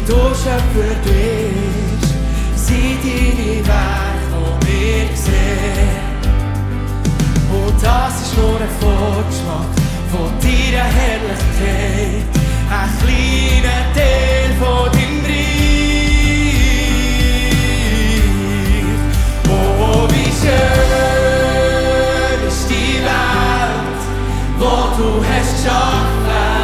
du Schöpfer bist, sind deine Werke, die wir sehen. Und das ist nur ein Vorgeschmack von deiner Herrlichkeit, ein kleiner Teil von deinem Reich. Oh, wie schön ist die Welt, wo du hast geschaffen,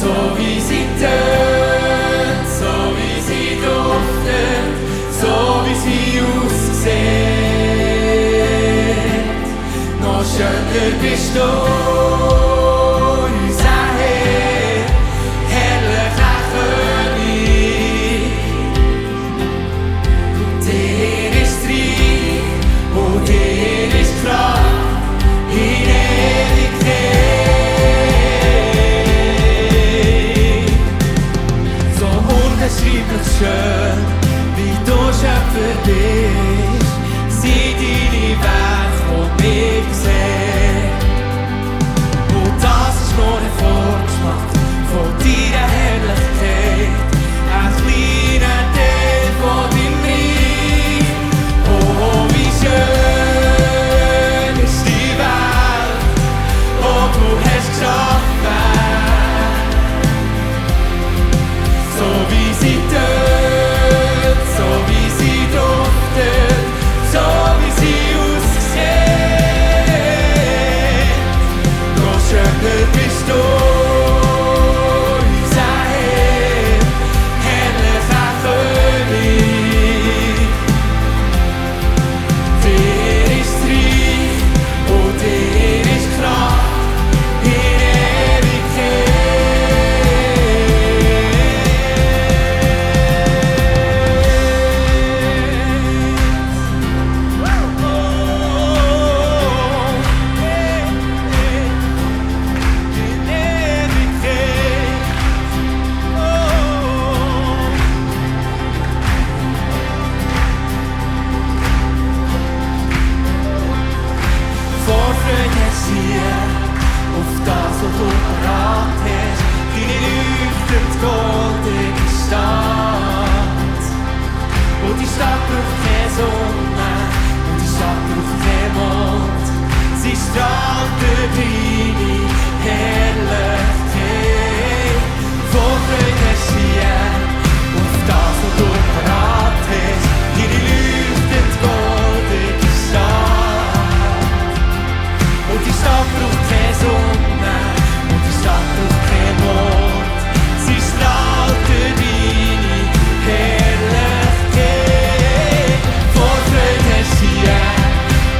so wie sie tönt, so wie sie duftet, so wie sie aussieht. Noch schöner bist du, unser Herr, herrlicher König. Dir ist Reich und dir ist Kraft in Ewigkeit. So unbeschreiblich schön, wie du Schöpfer bist, sind deine Werke, die wir sehen. Und das ist nur ein Vorgeschmack von deiner Herrlichkeit, ein kleiner Teil von deinem Reich. Oh, wie schön ist die Welt, wo du hast geschaffen, so wie sie tönt, so wie sie duftet, so wie sie aussieht. Noch schöner bist du, unser Herr, herrlicher König. Dir ist Reich und dir ist Kraft in Vorfreude sehen auf das, was du parat hast, deine leuchtend goldige Stadt. Und die Stadt braucht keine Sonne, und die Stadt braucht keinen Mond. Sie strahlt durch deine Herrlichkeit. Vorfreude sehen auf das, was du parat hast, deine leuchtend goldige Stadt. Und die Stadt braucht keine Sonne, und die Stadt braucht keinen Mond. Sie strahlt durch deine Herrlichkeit. Vorfreude sehen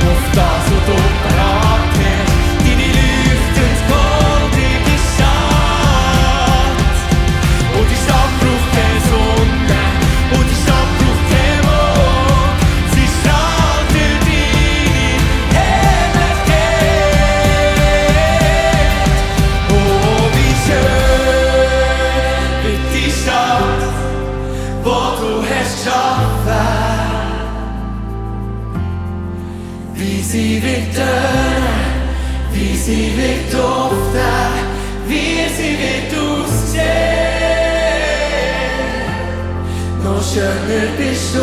auf das, was du parat hast, deine leuchtend goldige Stadt. Und die Stadt braucht keine Sonne, und die Stadt braucht keinen Mond. Sie strahlt durch deine Herrlichkeit. Oh, wie schön wird die Stadt, wo du hast geschaffen, wie sie wird tönen, wie sie wird duften, wie sie wird aussehen. Noch schöner bist du,